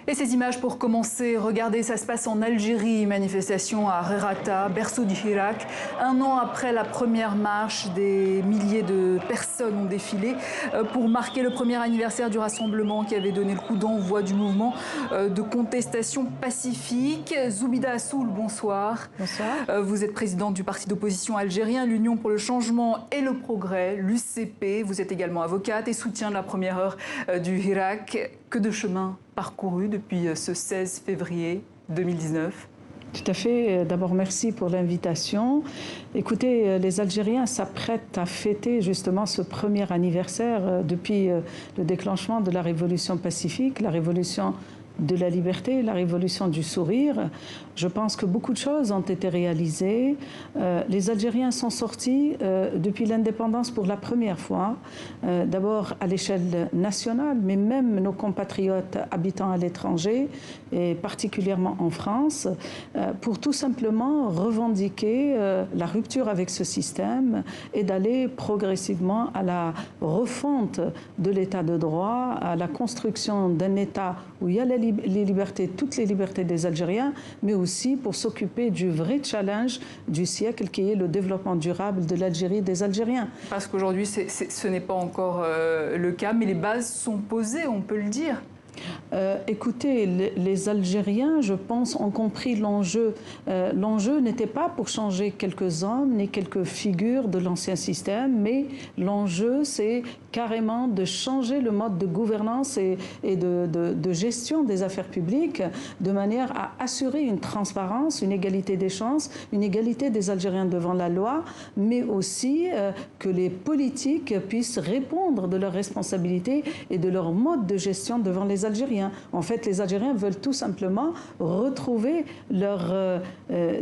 Et ces images pour commencer, regardez, ça se passe en Algérie, manifestation à Rerata, berceau du Hirak. Un an après la première marche, des milliers de personnes ont défilé pour marquer le premier anniversaire du rassemblement qui avait donné le coup d'envoi du mouvement de contestation pacifique. Zoubida Assoul, bonsoir. Bonsoir. Vous êtes présidente du parti d'opposition algérien, l'Union pour le changement et le progrès, l'UCP. Vous êtes également avocate et soutien de la première heure du Hirak. Que de chemin parcouru depuis ce 16 février 2019. Tout à fait. D'abord, merci pour l'invitation. Écoutez, les Algériens s'apprêtent à fêter justement ce premier anniversaire depuis le déclenchement de la révolution pacifique, la révolution de la liberté, la révolution du sourire. Je pense que beaucoup de choses ont été réalisées. Les Algériens sont sortis depuis l'indépendance pour la première fois, d'abord à l'échelle nationale, mais même nos compatriotes habitant à l'étranger, et particulièrement en France, pour tout simplement revendiquer la rupture avec ce système et d'aller progressivement à la refonte de l'état de droit, à la construction d'un État où il y a les libertés, toutes les libertés des Algériens, mais aussi pour s'occuper du vrai challenge du siècle qui est le développement durable de l'Algérie et des Algériens. Parce qu'aujourd'hui, ce n'est pas encore le cas, mais les bases sont posées, on peut le dire. Écoutez, les Algériens, je pense, ont compris l'enjeu. L'enjeu n'était pas pour changer quelques hommes ni quelques figures de l'ancien système, mais l'enjeu, c'est carrément de changer le mode de gouvernance et de gestion des affaires publiques de manière à assurer une transparence, une égalité des chances, une égalité des Algériens devant la loi, mais aussi que les politiques puissent répondre de leurs responsabilités et de leur mode de gestion devant les Algériens. En fait, les Algériens veulent tout simplement retrouver leur,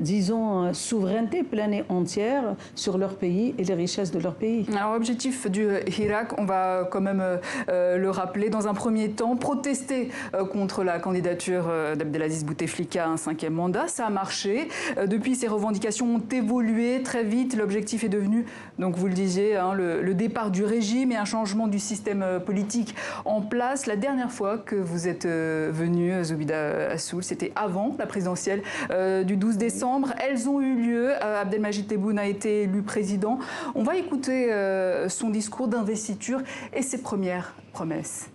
disons, souveraineté pleine et entière sur leur pays et les richesses de leur pays. Alors, l'objectif du Hirak, on va quand même le rappeler, dans un premier temps, protester contre la candidature d'Abdelaziz Bouteflika à un 5e mandat. Ça a marché. Depuis, ces revendications ont évolué très vite. L'objectif est devenu, donc vous le disiez, hein, le départ du régime et un changement du système politique en place. La dernière fois que vous êtes venu, Zoubida Assoul, c'était avant la présidentielle du 12 décembre. Elles ont eu lieu. Abdelmajid Tebboune a été élu président. On va écouter son discours d'investiture et ses premières promesses.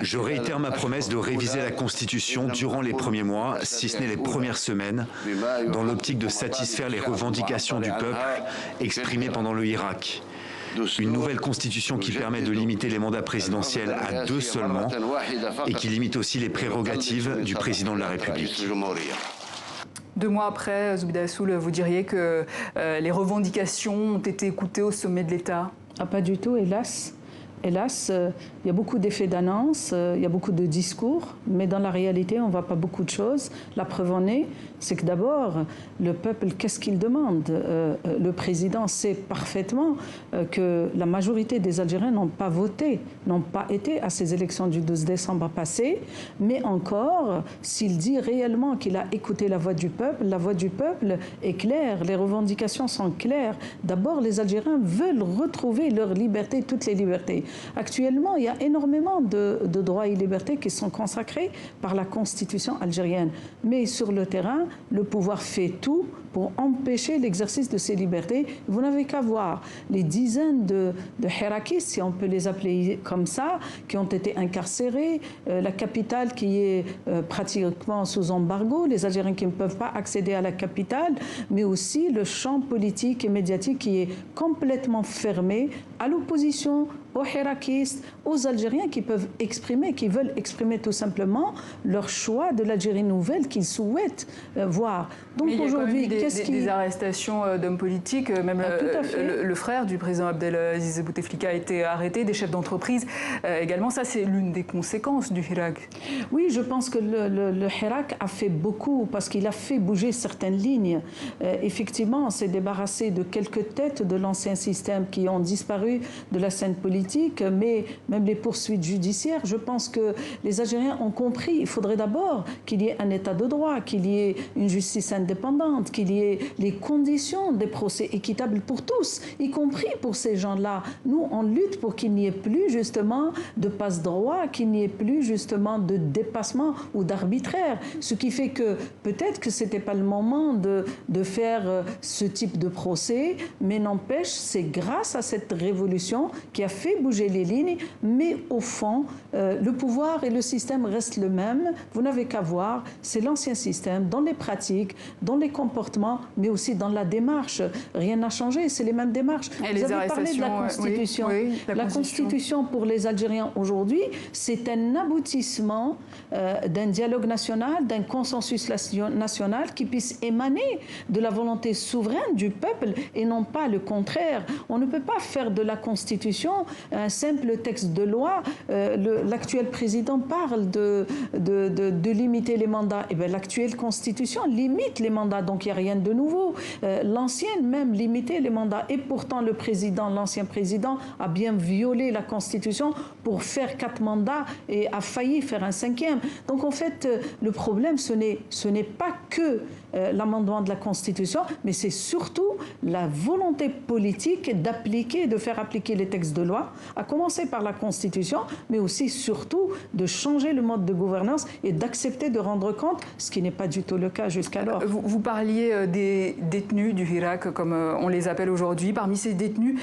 Je réitère ma promesse de réviser la Constitution durant les premiers mois, si ce n'est les premières semaines, dans l'optique de satisfaire les revendications du peuple exprimées pendant le Hirak. Une nouvelle constitution qui permet de limiter les mandats présidentiels à 2 seulement et qui limite aussi les prérogatives du président de la République. 2 mois après, Zoubida Assoul, vous diriez que les revendications ont été écoutées au sommet de l'État? Ah, pas du tout, hélas. Hélas, il y a beaucoup d'effets d'annonce, il y a beaucoup de discours, mais dans la réalité, on ne voit pas beaucoup de choses. La preuve en est, c'est que d'abord, le peuple, qu'est-ce qu'il demande? Le président sait parfaitement que la majorité des Algériens n'ont pas voté, n'ont pas été à ces élections du 12 décembre passé, mais encore, s'il dit réellement qu'il a écouté la voix du peuple est claire, les revendications sont claires. D'abord, les Algériens veulent retrouver leur liberté, toutes les libertés. Actuellement, il y a énormément de droits et libertés qui sont consacrés par la Constitution algérienne. Mais sur le terrain, le pouvoir fait tout pour empêcher l'exercice de ces libertés. Vous n'avez qu'à voir les dizaines de hirakistes, si on peut les appeler comme ça, qui ont été incarcérés, la capitale qui est pratiquement sous embargo, les Algériens qui ne peuvent pas accéder à la capitale, mais aussi le champ politique et médiatique qui est complètement fermé à l'opposition, aux hirakistes, aux Algériens qui peuvent exprimer, qui veulent exprimer tout simplement leur choix de l'Algérie nouvelle qu'ils souhaitent voir. Donc aujourd'hui, des arrestations d'hommes politiques, même le frère du président Abdelaziz Bouteflika a été arrêté, des chefs d'entreprise également. Ça, c'est l'une des conséquences du Hirak. Oui, je pense que le Hirak a fait beaucoup parce qu'il a fait bouger certaines lignes. Effectivement, on s'est débarrassé de quelques têtes de l'ancien système qui ont disparu de la scène politique politique, mais même les poursuites judiciaires. Je pense que les Algériens ont compris. Il faudrait d'abord qu'il y ait un état de droit, qu'il y ait une justice indépendante, qu'il y ait les conditions des procès équitables pour tous, y compris pour ces gens-là. Nous, on lutte pour qu'il n'y ait plus justement de passe-droit, qu'il n'y ait plus justement de dépassement ou d'arbitraire. Ce qui fait que peut-être que ce n'était pas le moment de faire ce type de procès, mais n'empêche, c'est grâce à cette révolution qui a fait bouger les lignes, mais au fond, le pouvoir et le système restent le même. Vous n'avez qu'à voir, c'est l'ancien système, dans les pratiques, dans les comportements, mais aussi dans la démarche. Rien n'a changé, c'est les mêmes démarches. Et vous avez parlé de la Constitution. Oui, la Constitution pour les Algériens aujourd'hui, c'est un aboutissement d'un dialogue national, d'un consensus national qui puisse émaner de la volonté souveraine du peuple et non pas le contraire. On ne peut pas faire de la Constitution un simple texte de loi. L'actuel président parle de limiter les mandats. Eh bien, l'actuelle Constitution limite les mandats, donc il n'y a rien de nouveau. L'ancienne même limitait les mandats. Et pourtant, l'ancien président, a bien violé la Constitution pour faire 4 mandats et a failli faire un 5e. Donc, en fait, le problème, ce n'est pas que l'amendement de la Constitution, mais c'est surtout la volonté politique de faire appliquer les textes de loi, à commencer par la Constitution, mais aussi, surtout, de changer le mode de gouvernance et d'accepter de rendre compte, ce qui n'est pas du tout le cas jusqu'alors. Vous parliez des détenus du Hirak, comme on les appelle aujourd'hui. Parmi ces détenus,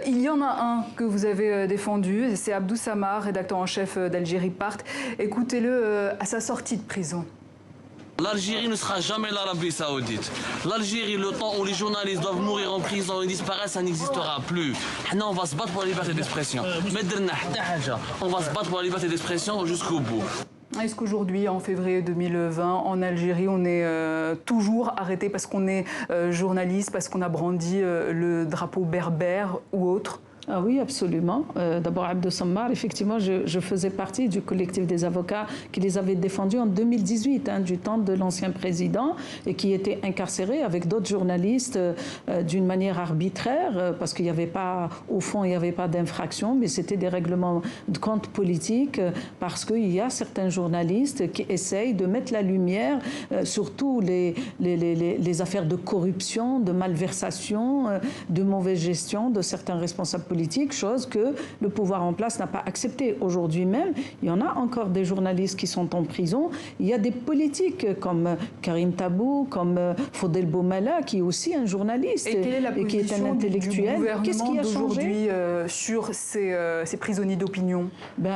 il y en a un que vous avez défendu, c'est Abdou Samar, rédacteur en chef d'Algérie Part. Écoutez-le à sa sortie de prison. L'Algérie ne sera jamais l'Arabie Saoudite. L'Algérie, le temps où les journalistes doivent mourir en prison et disparaître, ça n'existera plus. On va se battre pour la liberté d'expression. On va se battre pour la liberté d'expression jusqu'au bout. Est-ce qu'aujourd'hui, en février 2020, en Algérie, on est toujours arrêté parce qu'on est journaliste, parce qu'on a brandi le drapeau berbère ou autre ? Ah oui, absolument. D'abord, Abdou Samar, effectivement, je faisais partie du collectif des avocats qui les avait défendus en 2018, du temps de l'ancien président, et qui était incarcéré avec d'autres journalistes d'une manière arbitraire, parce qu'il n'y avait pas, au fond, il n'y avait pas d'infraction, mais c'était des règlements de compte politiques, parce qu'il y a certains journalistes qui essayent de mettre la lumière sur tous les affaires de corruption, de malversation, de mauvaise gestion de certains responsables politiques, chose que le pouvoir en place n'a pas acceptée. Aujourd'hui même, il y en a encore des journalistes qui sont en prison. Il y a des politiques comme Karim Tabou, comme Fodel Boumala, qui est aussi un journaliste et qui est un intellectuel. Qu'est-ce qui a changé sur ces prisonniers d'opinion?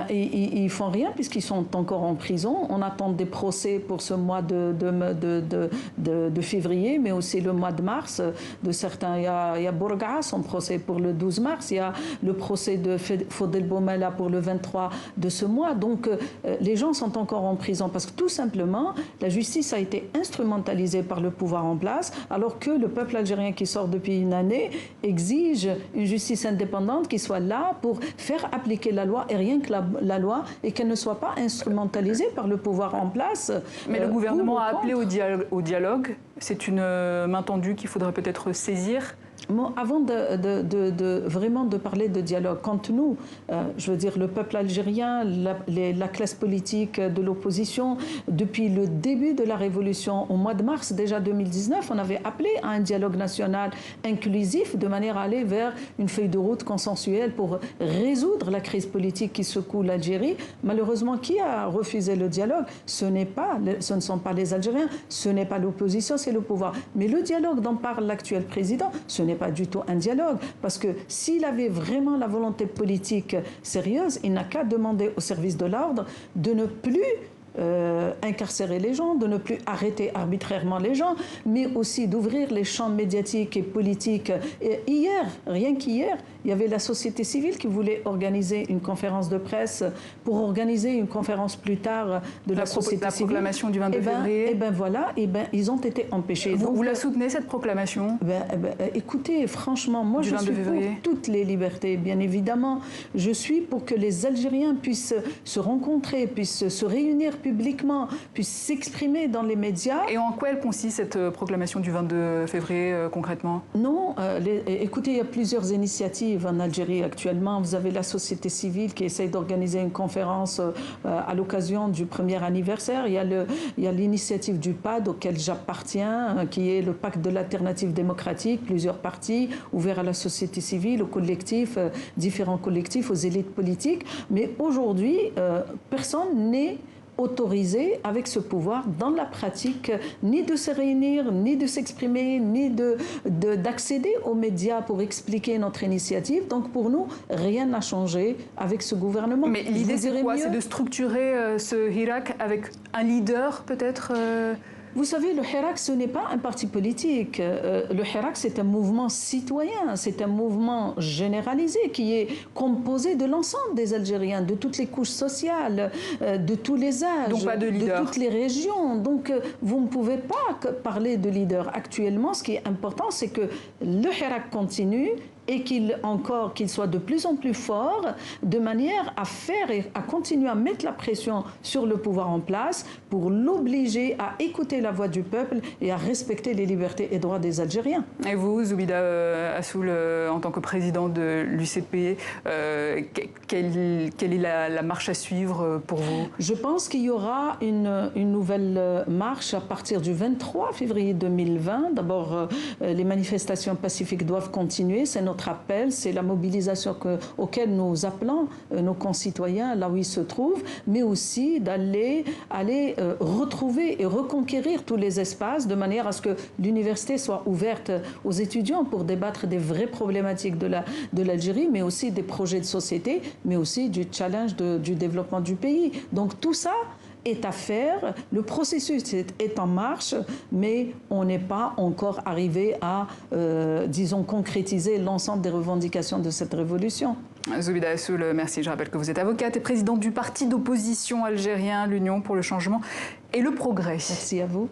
Ils font rien puisqu'ils sont encore en prison. On attend des procès pour ce mois de février, mais aussi le mois de mars de certains. Il y a Bourgass, son procès pour le 12 mars. Il y a le procès de Fodel Boumala pour le 23 de ce mois. Donc, les gens sont encore en prison parce que tout simplement, la justice a été instrumentalisée par le pouvoir en place, alors que le peuple algérien qui sort depuis une année exige une justice indépendante qui soit là pour faire appliquer la loi et rien que la loi, et qu'elle ne soit pas instrumentalisée par le pouvoir en place. Mais le gouvernement a appelé au dialogue. C'est une main tendue qu'il faudrait peut-être saisir. Avant vraiment de parler de dialogue, quand nous, je veux dire le peuple algérien, la classe politique de l'opposition, depuis le début de la révolution, au mois de mars déjà 2019, on avait appelé à un dialogue national inclusif de manière à aller vers une feuille de route consensuelle pour résoudre la crise politique qui secoue l'Algérie. Malheureusement, qui a refusé le dialogue? Ce ne sont pas les Algériens, ce n'est pas l'opposition, c'est le pouvoir. Mais le dialogue dont parle l'actuel président, ce n'est pas du tout un dialogue, parce que s'il avait vraiment la volonté politique sérieuse, il n'a qu'à demander au service de l'ordre de ne plus incarcérer les gens, de ne plus arrêter arbitrairement les gens, mais aussi d'ouvrir les champs médiatiques et politiques. Et hier, rien qu'hier, il y avait la société civile qui voulait organiser une conférence de presse pour organiser une conférence plus tard de la société civile. La proclamation du 22 février. Ils ont été empêchés. Vous la soutenez, cette proclamation? Écoutez, franchement, moi je suis pour toutes les libertés, bien évidemment. Je suis pour que les Algériens puissent se rencontrer, puissent se réunir publiquement, puisse s'exprimer dans les médias. Et en quoi elle consiste, cette proclamation du 22 février, concrètement? Non, écoutez, il y a plusieurs initiatives en Algérie actuellement. Vous avez la société civile qui essaye d'organiser une conférence à l'occasion du premier anniversaire. Il y a l'initiative du PAD auquel j'appartiens, qui est le Pacte de l'alternative démocratique, plusieurs partis ouverts à la société civile, aux collectifs, différents collectifs, aux élites politiques. Mais aujourd'hui, personne n'est autorisé avec ce pouvoir dans la pratique ni de se réunir, ni de s'exprimer, ni d'accéder aux médias pour expliquer notre initiative. Donc pour nous, rien n'a changé avec ce gouvernement. Mais l'idée c'est quoi? C'est de structurer ce Hirak avec un leader peut-être Vous savez, le Hirak, ce n'est pas un parti politique. Le Hirak, c'est un mouvement citoyen, c'est un mouvement généralisé qui est composé de l'ensemble des Algériens, de toutes les couches sociales, de tous les âges, donc pas de toutes les régions. Donc, vous ne pouvez pas parler de leader. Actuellement, ce qui est important, c'est que le Hirak continue et qu'il soit de plus en plus fort, de manière à faire et à continuer à mettre la pression sur le pouvoir en place pour l'obliger à écouter la voix du peuple et à respecter les libertés et droits des Algériens. Et vous, Zoubida Assoul, en tant que président de l'UCP, quelle est la marche à suivre pour vous? Je pense qu'il y aura une nouvelle marche à partir du 23 février 2020. D'abord, les manifestations pacifiques doivent continuer. C'est notre appel, c'est la mobilisation auquel nous appelons nos concitoyens là où ils se trouvent, mais aussi d'aller retrouver et reconquérir tous les espaces de manière à ce que l'université soit ouverte aux étudiants pour débattre des vraies problématiques de l'Algérie, mais aussi des projets de société, mais aussi du challenge du développement du pays. Donc tout ça est à faire, le processus est en marche, mais on n'est pas encore arrivé à, disons, concrétiser l'ensemble des revendications de cette révolution. Zoubida Assoul, merci. Je rappelle que vous êtes avocate et présidente du parti d'opposition algérien, l'Union pour le changement et le progrès. Merci à vous.